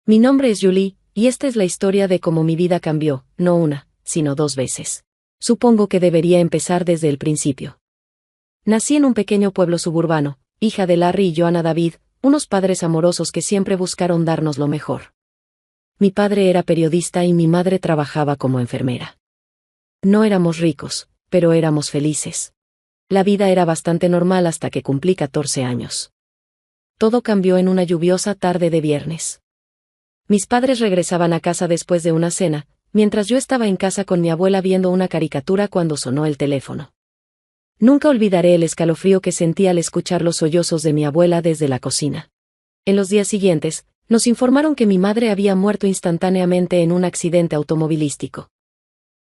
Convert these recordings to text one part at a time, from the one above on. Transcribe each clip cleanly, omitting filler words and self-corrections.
Mi nombre es Julie, y esta es la historia de cómo mi vida cambió, no una, sino 2 veces. Supongo que debería empezar desde el principio. Nací en un pequeño pueblo suburbano, hija de Larry y Joanna David, unos padres amorosos que siempre buscaron darnos lo mejor. Mi padre era periodista y mi madre trabajaba como enfermera. No éramos ricos, pero éramos felices. La vida era bastante normal hasta que cumplí 14 años. Todo cambió en una lluviosa tarde de viernes. Mis padres regresaban a casa después de una cena, mientras yo estaba en casa con mi abuela viendo una caricatura cuando sonó el teléfono. Nunca olvidaré el escalofrío que sentí al escuchar los sollozos de mi abuela desde la cocina. En los días siguientes, nos informaron que mi madre había muerto instantáneamente en un accidente automovilístico.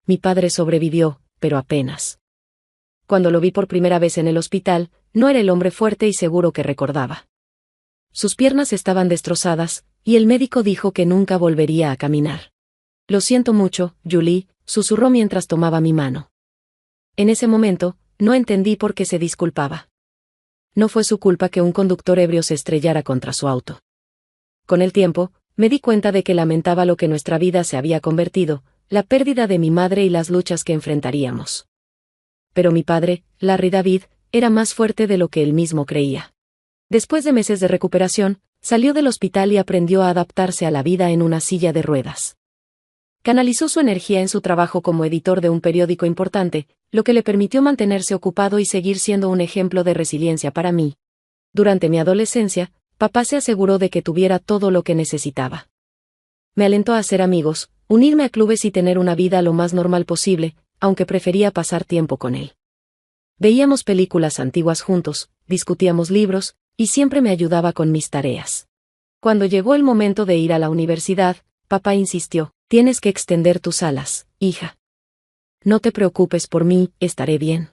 Mi padre sobrevivió, pero apenas. Cuando lo vi por primera vez en el hospital, no era el hombre fuerte y seguro que recordaba. Sus piernas estaban destrozadas, y el médico dijo que nunca volvería a caminar. Lo siento mucho, Julie, susurró mientras tomaba mi mano. En ese momento, no entendí por qué se disculpaba. No fue su culpa que un conductor ebrio se estrellara contra su auto. Con el tiempo, me di cuenta de que lamentaba lo que nuestra vida se había convertido, la pérdida de mi madre y las luchas que enfrentaríamos. Pero mi padre, Larry David, era más fuerte de lo que él mismo creía. Después de meses de recuperación, salió del hospital y aprendió a adaptarse a la vida en una silla de ruedas. Canalizó su energía en su trabajo como editor de un periódico importante, lo que le permitió mantenerse ocupado y seguir siendo un ejemplo de resiliencia para mí. Durante mi adolescencia, papá se aseguró de que tuviera todo lo que necesitaba. Me alentó a hacer amigos, unirme a clubes y tener una vida lo más normal posible, aunque prefería pasar tiempo con él. Veíamos películas antiguas juntos, discutíamos libros, y siempre me ayudaba con mis tareas. Cuando llegó el momento de ir a la universidad, papá insistió: tienes que extender tus alas, hija. No te preocupes por mí, estaré bien.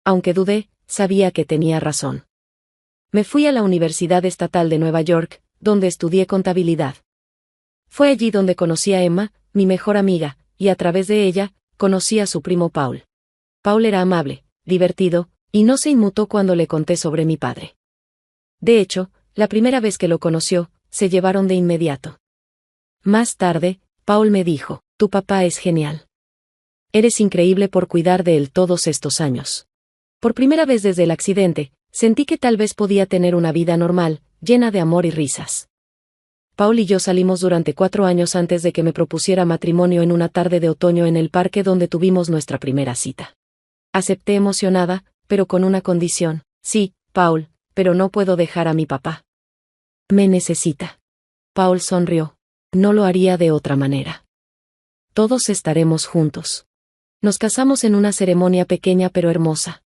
Aunque dudé, sabía que tenía razón. Me fui a la Universidad Estatal de Nueva York, donde estudié contabilidad. Fue allí donde conocí a Emma, mi mejor amiga, y a través de ella, conocí a su primo Paul. Paul era amable, divertido, y no se inmutó cuando le conté sobre mi padre. De hecho, la primera vez que lo conoció, se llevaron de inmediato. Más tarde, Paul me dijo: tu papá es genial. Eres increíble por cuidar de él todos estos años. Por primera vez desde el accidente, sentí que tal vez podía tener una vida normal, llena de amor y risas. Paul y yo salimos durante 4 años antes de que me propusiera matrimonio en una tarde de otoño en el parque donde tuvimos nuestra primera cita. Acepté emocionada, pero con una condición: sí, Paul, pero no puedo dejar a mi papá. Me necesita. Paul sonrió. No lo haría de otra manera. Todos estaremos juntos. Nos casamos en una ceremonia pequeña pero hermosa.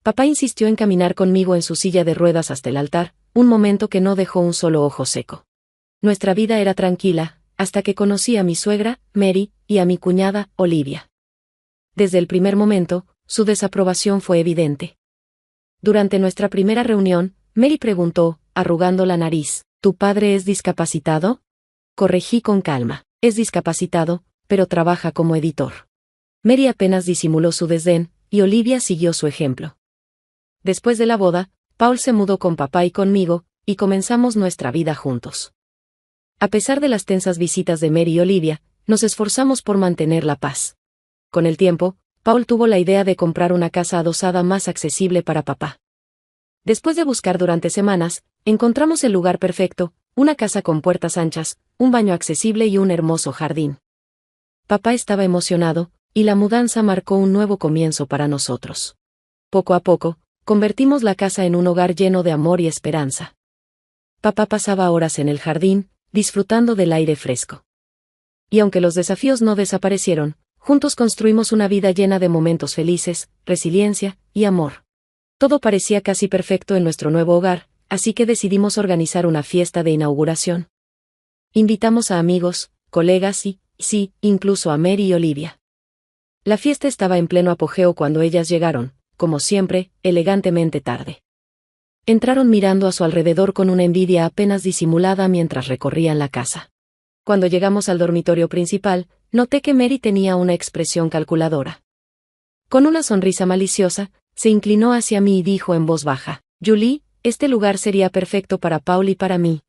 Papá insistió en caminar conmigo en su silla de ruedas hasta el altar, un momento que no dejó un solo ojo seco. Nuestra vida era tranquila, hasta que conocí a mi suegra, Mary, y a mi cuñada, Olivia. Desde el primer momento, su desaprobación fue evidente. Durante nuestra primera reunión, Mary preguntó, arrugando la nariz: ¿tu padre es discapacitado? Corregí con calma: es discapacitado, pero trabaja como editor. Mary apenas disimuló su desdén, y Olivia siguió su ejemplo. Después de la boda, Paul se mudó con papá y conmigo, y comenzamos nuestra vida juntos. A pesar de las tensas visitas de Mary y Olivia, nos esforzamos por mantener la paz. Con el tiempo, Paul tuvo la idea de comprar una casa adosada más accesible para papá. Después de buscar durante semanas, encontramos el lugar perfecto: una casa con puertas anchas, un baño accesible y un hermoso jardín. Papá estaba emocionado, y la mudanza marcó un nuevo comienzo para nosotros. Poco a poco, convertimos la casa en un hogar lleno de amor y esperanza. Papá pasaba horas en el jardín, disfrutando del aire fresco. Y aunque los desafíos no desaparecieron, juntos construimos una vida llena de momentos felices, resiliencia y amor. Todo parecía casi perfecto en nuestro nuevo hogar, así que decidimos organizar una fiesta de inauguración. Invitamos a amigos, colegas y, sí, incluso a Mary y Olivia. La fiesta estaba en pleno apogeo cuando ellas llegaron, como siempre, elegantemente tarde. Entraron mirando a su alrededor con una envidia apenas disimulada mientras recorrían la casa. Cuando llegamos al dormitorio principal, noté que Mary tenía una expresión calculadora. Con una sonrisa maliciosa, se inclinó hacia mí y dijo en voz baja: Julie, este lugar sería perfecto para Paul y para mí.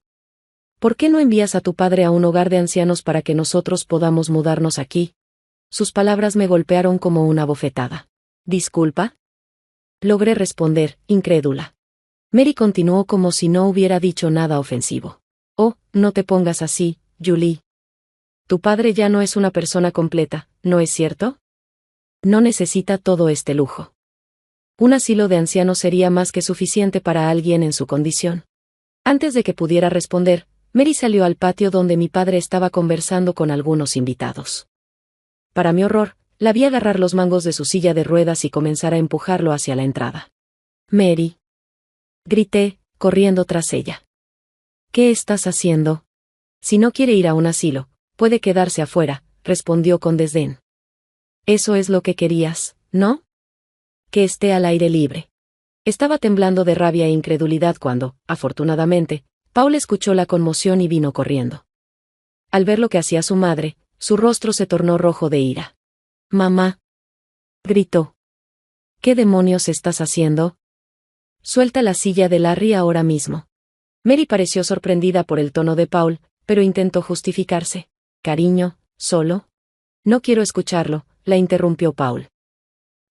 ¿Por qué no envías a tu padre a un hogar de ancianos para que nosotros podamos mudarnos aquí? Sus palabras me golpearon como una bofetada. ¿Disculpa? Logré responder, incrédula. Mary continuó como si no hubiera dicho nada ofensivo. Oh, no te pongas así, Julie. Tu padre ya no es una persona completa, ¿no es cierto? No necesita todo este lujo. Un asilo de ancianos sería más que suficiente para alguien en su condición. Antes de que pudiera responder, Mary salió al patio donde mi padre estaba conversando con algunos invitados. Para mi horror, la vi agarrar los mangos de su silla de ruedas y comenzar a empujarlo hacia la entrada. Mary. Grité, corriendo tras ella. ¿Qué estás haciendo? Si no quiere ir a un asilo, puede quedarse afuera, respondió con desdén. Eso es lo que querías, ¿no? Que esté al aire libre. Estaba temblando de rabia e incredulidad cuando, afortunadamente, Paul escuchó la conmoción y vino corriendo. Al ver lo que hacía su madre, su rostro se tornó rojo de ira. Mamá. Gritó. ¿Qué demonios estás haciendo? Suelta la silla de Larry ahora mismo. Mary pareció sorprendida por el tono de Paul, pero intentó justificarse. Cariño, ¿solo? No quiero escucharlo, la interrumpió Paul.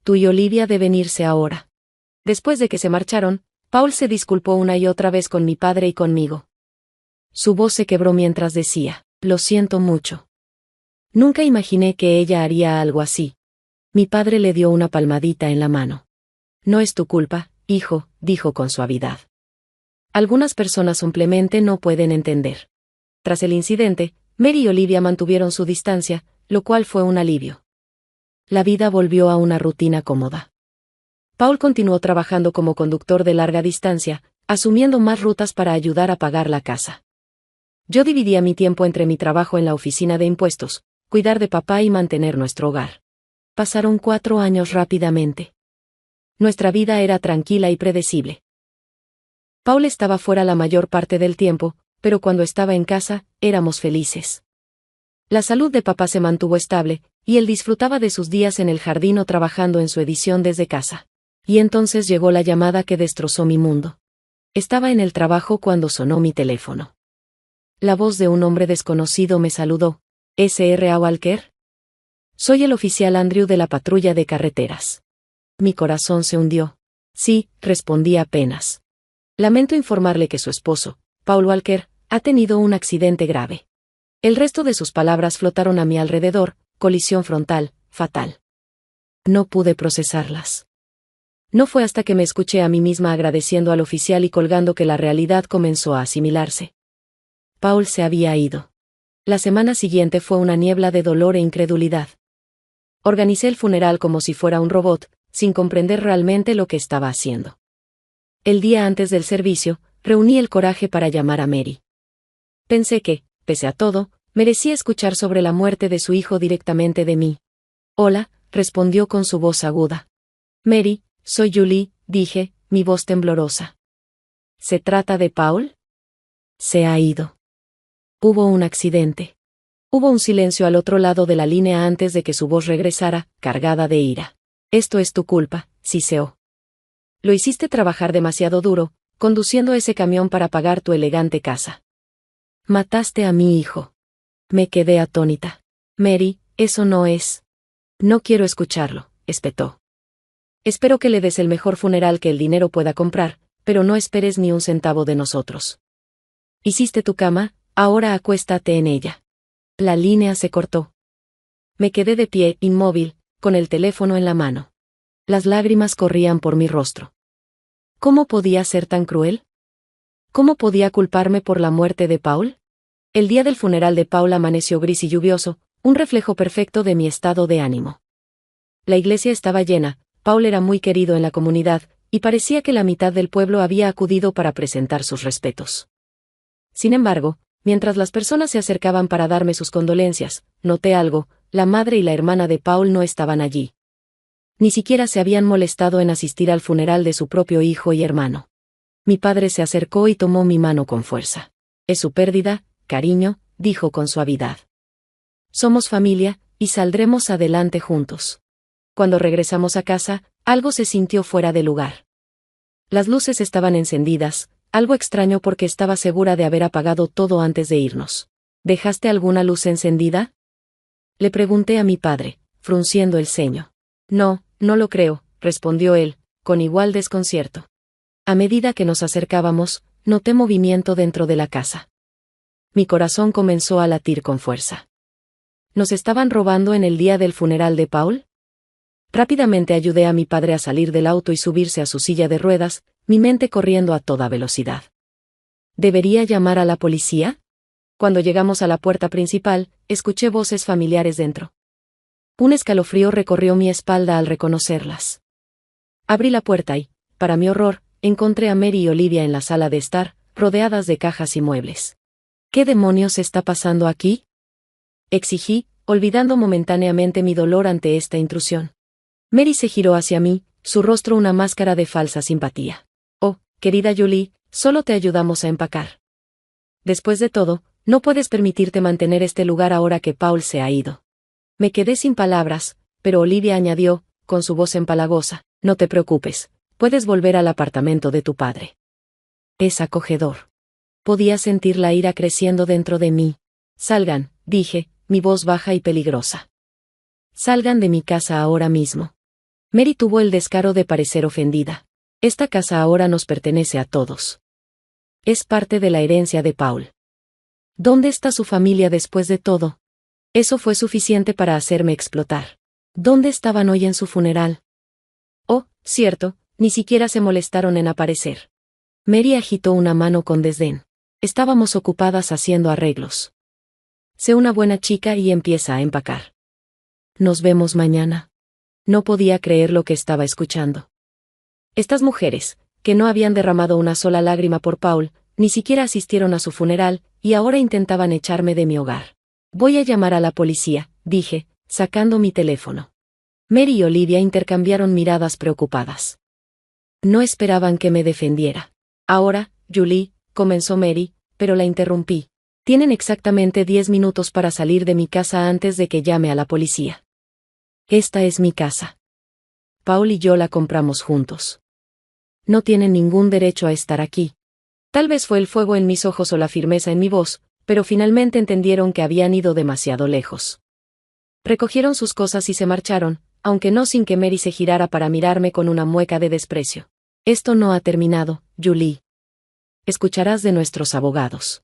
Tú y Olivia deben irse ahora. Después de que se marcharon, Paul se disculpó una y otra vez con mi padre y conmigo. Su voz se quebró mientras decía, lo siento mucho. Nunca imaginé que ella haría algo así. Mi padre le dio una palmadita en la mano. No es tu culpa, hijo, dijo con suavidad. Algunas personas simplemente no pueden entender. Tras el incidente, Mary y Olivia mantuvieron su distancia, lo cual fue un alivio. La vida volvió a una rutina cómoda. Paul continuó trabajando como conductor de larga distancia, asumiendo más rutas para ayudar a pagar la casa. Yo dividía mi tiempo entre mi trabajo en la oficina de impuestos, cuidar de papá y mantener nuestro hogar. Pasaron 4 años rápidamente. Nuestra vida era tranquila y predecible. Paul estaba fuera la mayor parte del tiempo, pero cuando estaba en casa, éramos felices. La salud de papá se mantuvo estable, y él disfrutaba de sus días en el jardín o trabajando en su edición desde casa. Y entonces llegó la llamada que destrozó mi mundo. Estaba en el trabajo cuando sonó mi teléfono. La voz de un hombre desconocido me saludó. ¿Sr. Walker? Soy el oficial Andrew de la patrulla de carreteras. Mi corazón se hundió. Sí, respondí apenas. Lamento informarle que su esposo, Paul Walker, ha tenido un accidente grave. El resto de sus palabras flotaron a mi alrededor, colisión frontal, fatal. No pude procesarlas. No fue hasta que me escuché a mí misma agradeciendo al oficial y colgando que la realidad comenzó a asimilarse. Paul se había ido. La semana siguiente fue una niebla de dolor e incredulidad. Organicé el funeral como si fuera un robot, sin comprender realmente lo que estaba haciendo. El día antes del servicio, reuní el coraje para llamar a Mary. Pensé que, pese a todo, merecía escuchar sobre la muerte de su hijo directamente de mí. Hola, respondió con su voz aguda. Mary, soy Julie, dije, mi voz temblorosa. ¿Se trata de Paul? Se ha ido. Hubo un accidente. Hubo un silencio al otro lado de la línea antes de que su voz regresara, cargada de ira. Esto es tu culpa, siseó. Lo hiciste trabajar demasiado duro, conduciendo ese camión para pagar tu elegante casa. Mataste a mi hijo. Me quedé atónita. Mary, eso no es. No quiero escucharlo, espetó. Espero que le des el mejor funeral que el dinero pueda comprar, pero no esperes ni un centavo de nosotros. Hiciste tu cama, ahora acuéstate en ella. La línea se cortó. Me quedé de pie, inmóvil, con el teléfono en la mano. Las lágrimas corrían por mi rostro. ¿Cómo podía ser tan cruel? ¿Cómo podía culparme por la muerte de Paul? El día del funeral de Paul amaneció gris y lluvioso, un reflejo perfecto de mi estado de ánimo. La iglesia estaba llena, Paul era muy querido en la comunidad, y parecía que la mitad del pueblo había acudido para presentar sus respetos. Sin embargo, mientras las personas se acercaban para darme sus condolencias, noté algo: la madre y la hermana de Paul no estaban allí. Ni siquiera se habían molestado en asistir al funeral de su propio hijo y hermano. Mi padre se acercó y tomó mi mano con fuerza. Es su pérdida, cariño, dijo con suavidad. Somos familia, y saldremos adelante juntos. Cuando regresamos a casa, algo se sintió fuera de lugar. Las luces estaban encendidas, Algo extraño porque estaba segura de haber apagado todo antes de irnos. ¿Dejaste alguna luz encendida? Le pregunté a mi padre, frunciendo el ceño. No, no lo creo, respondió él, con igual desconcierto. A medida que nos acercábamos, noté movimiento dentro de la casa. Mi corazón comenzó a latir con fuerza. ¿Nos estaban robando en el día del funeral de Paul? Rápidamente ayudé a mi padre a salir del auto y subirse a su silla de ruedas, mi mente corriendo a toda velocidad. ¿Debería llamar a la policía? Cuando llegamos a la puerta principal, escuché voces familiares dentro. Un escalofrío recorrió mi espalda al reconocerlas. Abrí la puerta y, para mi horror, encontré a Mary y Olivia en la sala de estar, rodeadas de cajas y muebles. ¿Qué demonios está pasando aquí?, exigí, olvidando momentáneamente mi dolor ante esta intrusión. Mary se giró hacia mí, su rostro una máscara de falsa simpatía. Oh, querida Julie, solo te ayudamos a empacar. Después de todo, no puedes permitirte mantener este lugar ahora que Paul se ha ido. Me quedé sin palabras, pero Olivia añadió, con su voz empalagosa, no te preocupes, puedes volver al apartamento de tu padre. Es acogedor. Podía sentir la ira creciendo dentro de mí. Salgan, dije, mi voz baja y peligrosa. Salgan de mi casa ahora mismo. Mary tuvo el descaro de parecer ofendida. Esta casa ahora nos pertenece a todos. Es parte de la herencia de Paul. ¿Dónde está su familia después de todo? Eso fue suficiente para hacerme explotar. ¿Dónde estaban hoy en su funeral? Oh, cierto, ni siquiera se molestaron en aparecer. Mary agitó una mano con desdén. Estábamos ocupadas haciendo arreglos. Sé una buena chica y empieza a empacar. Nos vemos mañana. No podía creer lo que estaba escuchando. Estas mujeres, que no habían derramado una sola lágrima por Paul, ni siquiera asistieron a su funeral, y ahora intentaban echarme de mi hogar. Voy a llamar a la policía, dije, sacando mi teléfono. Mary y Olivia intercambiaron miradas preocupadas. No esperaban que me defendiera. Ahora, Julie, comenzó Mary, pero la interrumpí. Tienen exactamente 10 minutos para salir de mi casa antes de que llame a la policía. Esta es mi casa. Paul y yo la compramos juntos. No tienen ningún derecho a estar aquí. Tal vez fue el fuego en mis ojos o la firmeza en mi voz, pero finalmente entendieron que habían ido demasiado lejos. Recogieron sus cosas y se marcharon, aunque no sin que Mary se girara para mirarme con una mueca de desprecio. Esto no ha terminado, Julie. Escucharás de nuestros abogados.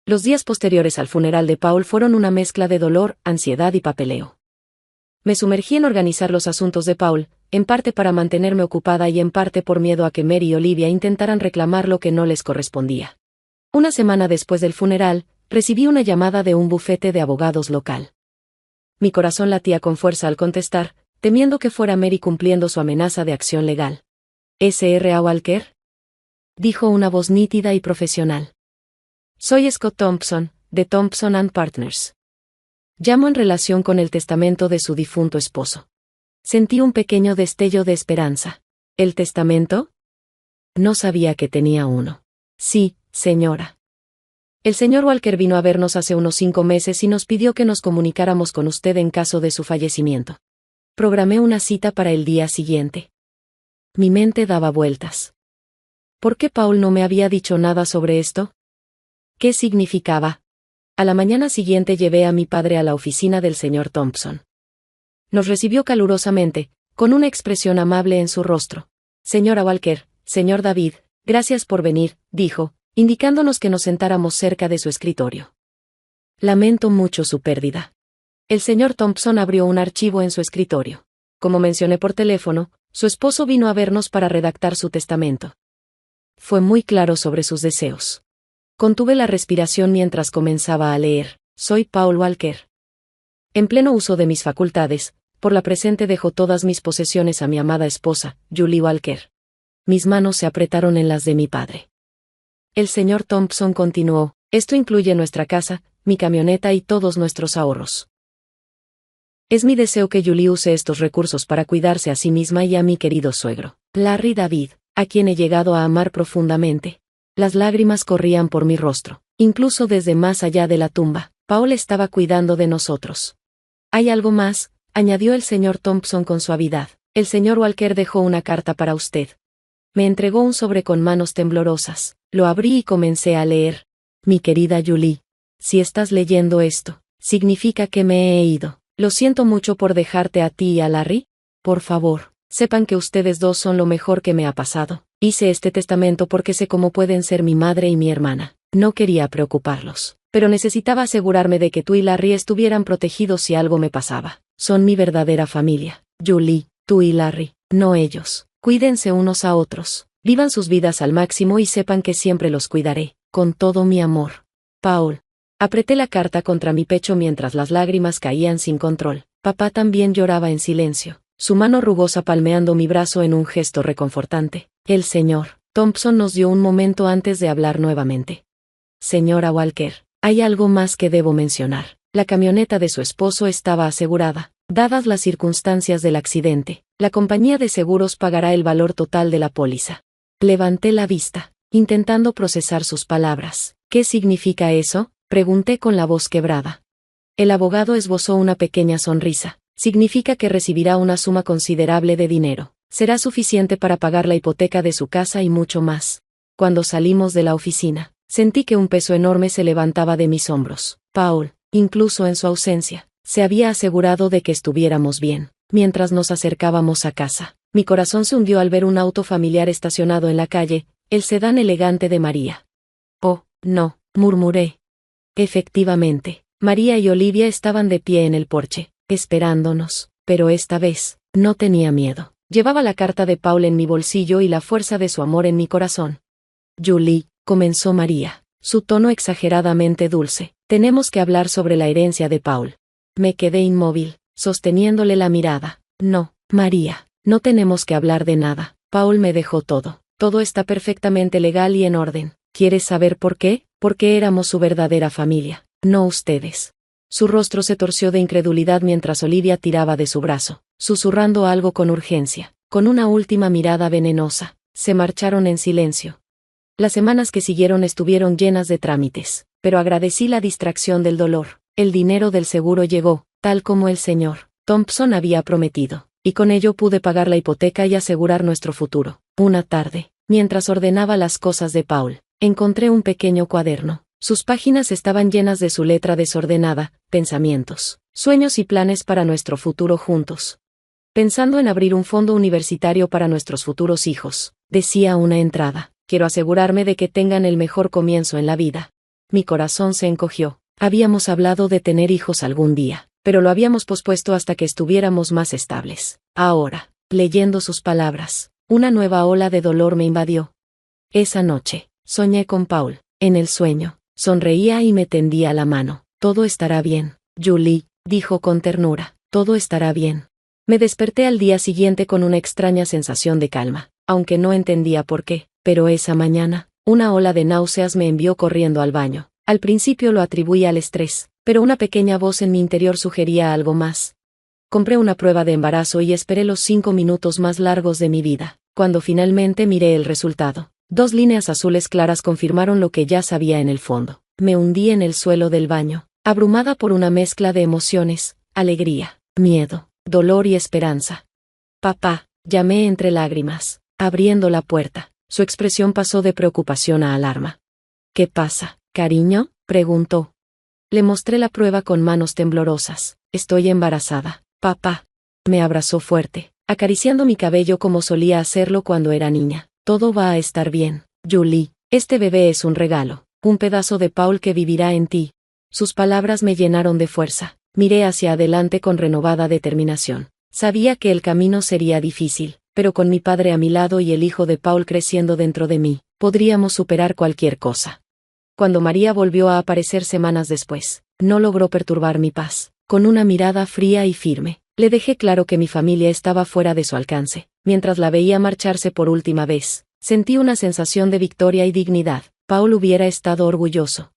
Los días posteriores al funeral de Paul fueron una mezcla de dolor, ansiedad y papeleo. Me sumergí en organizar los asuntos de Paul, en parte para mantenerme ocupada y en parte por miedo a que Mary y Olivia intentaran reclamar lo que no les correspondía. Una semana después del funeral, recibí una llamada de un bufete de abogados local. Mi corazón latía con fuerza al contestar, temiendo que fuera Mary cumpliendo su amenaza de acción legal. ¿S.R.A. Walker? Dijo una voz nítida y profesional. Soy Scott Thompson, de Thompson and Partners. Llamo en relación con el testamento de su difunto esposo. Sentí un pequeño destello de esperanza. ¿El testamento? No sabía que tenía uno. Sí, señora. El señor Walker vino a vernos hace unos 5 meses y nos pidió que nos comunicáramos con usted en caso de su fallecimiento. Programé una cita para el día siguiente. Mi mente daba vueltas. ¿Por qué Paul no me había dicho nada sobre esto? ¿Qué significaba? A la mañana siguiente llevé a mi padre a la oficina del señor Thompson. Nos recibió calurosamente, con una expresión amable en su rostro. Señora Walker, señor David, gracias por venir, dijo, indicándonos que nos sentáramos cerca de su escritorio. Lamento mucho su pérdida. El señor Thompson abrió un archivo en su escritorio. Como mencioné por teléfono, su esposo vino a vernos para redactar su testamento. Fue muy claro sobre sus deseos. Contuve la respiración mientras comenzaba a leer. Soy Paul Walker. En pleno uso de mis facultades, por la presente dejo todas mis posesiones a mi amada esposa, Julie Walker. Mis manos se apretaron en las de mi padre. El señor Thompson continuó, esto incluye nuestra casa, mi camioneta y todos nuestros ahorros. Es mi deseo que Julie use estos recursos para cuidarse a sí misma y a mi querido suegro, Larry David, a quien he llegado a amar profundamente. Las lágrimas corrían por mi rostro, incluso desde más allá de la tumba. Paul estaba cuidando de nosotros. ¿Hay algo más?, añadió el señor Thompson con suavidad. El señor Walker dejó una carta para usted. Me entregó un sobre con manos temblorosas. Lo abrí y comencé a leer. Mi querida Julie, si estás leyendo esto, significa que me he ido. Lo siento mucho por dejarte a ti y a Larry. Por favor, sepan que ustedes dos son lo mejor que me ha pasado. Hice este testamento porque sé cómo pueden ser mi madre y mi hermana. No quería preocuparlos, pero necesitaba asegurarme de que tú y Larry estuvieran protegidos si algo me pasaba. Son mi verdadera familia. Julie, tú y Larry, no ellos. Cuídense unos a otros. Vivan sus vidas al máximo y sepan que siempre los cuidaré, con todo mi amor. Paul. Apreté la carta contra mi pecho mientras las lágrimas caían sin control. Papá también lloraba en silencio, su mano rugosa palmeando mi brazo en un gesto reconfortante. El señor Thompson nos dio un momento antes de hablar nuevamente. Señora Walker, hay algo más que debo mencionar. La camioneta de su esposo estaba asegurada. Dadas las circunstancias del accidente, la compañía de seguros pagará el valor total de la póliza. Levanté la vista, intentando procesar sus palabras. ¿Qué significa eso?, pregunté con la voz quebrada. El abogado esbozó una pequeña sonrisa. Significa que recibirá una suma considerable de dinero. Será suficiente para pagar la hipoteca de su casa y mucho más. Cuando salimos de la oficina, sentí que un peso enorme se levantaba de mis hombros. Paul, incluso en su ausencia, se había asegurado de que estuviéramos bien. Mientras nos acercábamos a casa, mi corazón se hundió al ver un auto familiar estacionado en la calle, el sedán elegante de María. Oh, no, murmuré. Efectivamente, María y Olivia estaban de pie en el porche, esperándonos, pero esta vez, no tenía miedo. Llevaba la carta de Paul en mi bolsillo y la fuerza de su amor en mi corazón. Julie, comenzó María, su tono exageradamente dulce, tenemos que hablar sobre la herencia de Paul. Me quedé inmóvil, sosteniéndole la mirada. No, María, no tenemos que hablar de nada. Paul me dejó todo. Todo está perfectamente legal y en orden. ¿Quieres saber por qué? Porque éramos su verdadera familia, no ustedes. Su rostro se torció de incredulidad mientras Olivia tiraba de su brazo, susurrando algo con urgencia. Con una última mirada venenosa, se marcharon en silencio. Las semanas que siguieron estuvieron llenas de trámites, pero agradecí la distracción del dolor. El dinero del seguro llegó, tal como el señor Thompson había prometido, y con ello pude pagar la hipoteca y asegurar nuestro futuro. Una tarde, mientras ordenaba las cosas de Paul, encontré un pequeño cuaderno. Sus páginas estaban llenas de su letra desordenada, pensamientos, sueños y planes para nuestro futuro juntos. Pensando en abrir un fondo universitario para nuestros futuros hijos, decía una entrada, quiero asegurarme de que tengan el mejor comienzo en la vida. Mi corazón se encogió. Habíamos hablado de tener hijos algún día, pero lo habíamos pospuesto hasta que estuviéramos más estables. Ahora, leyendo sus palabras, una nueva ola de dolor me invadió. Esa noche, soñé con Paul. En el sueño, sonreía y me tendía la mano. Todo estará bien, Julie, dijo con ternura, todo estará bien. Me desperté al día siguiente con una extraña sensación de calma, aunque no entendía por qué, pero esa mañana, una ola de náuseas me envió corriendo al baño. Al principio lo atribuí al estrés, pero una pequeña voz en mi interior sugería algo más. Compré una prueba de embarazo y esperé los 5 minutos más largos de mi vida. Cuando finalmente miré el resultado, 2 líneas azules claras confirmaron lo que ya sabía en el fondo. Me hundí en el suelo del baño, abrumada por una mezcla de emociones, alegría, miedo, dolor y esperanza. Papá, llamé entre lágrimas, abriendo la puerta. Su expresión pasó de preocupación a alarma. ¿Qué pasa, cariño?, preguntó. Le mostré la prueba con manos temblorosas. Estoy embarazada, papá. Me abrazó fuerte, acariciando mi cabello como solía hacerlo cuando era niña. Todo va a estar bien, Julie. Este bebé es un regalo, un pedazo de Paul que vivirá en ti. Sus palabras me llenaron de fuerza. Miré hacia adelante con renovada determinación. Sabía que el camino sería difícil, pero con mi padre a mi lado y el hijo de Paul creciendo dentro de mí, podríamos superar cualquier cosa. Cuando María volvió a aparecer semanas después, no logró perturbar mi paz. Con una mirada fría y firme, le dejé claro que mi familia estaba fuera de su alcance. Mientras la veía marcharse por última vez, sentí una sensación de victoria y dignidad. Paul hubiera estado orgulloso.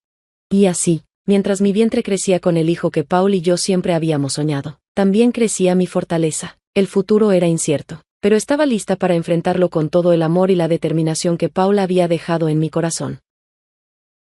Y así, mientras mi vientre crecía con el hijo que Paul y yo siempre habíamos soñado, también crecía mi fortaleza. El futuro era incierto, pero estaba lista para enfrentarlo con todo el amor y la determinación que Paul había dejado en mi corazón.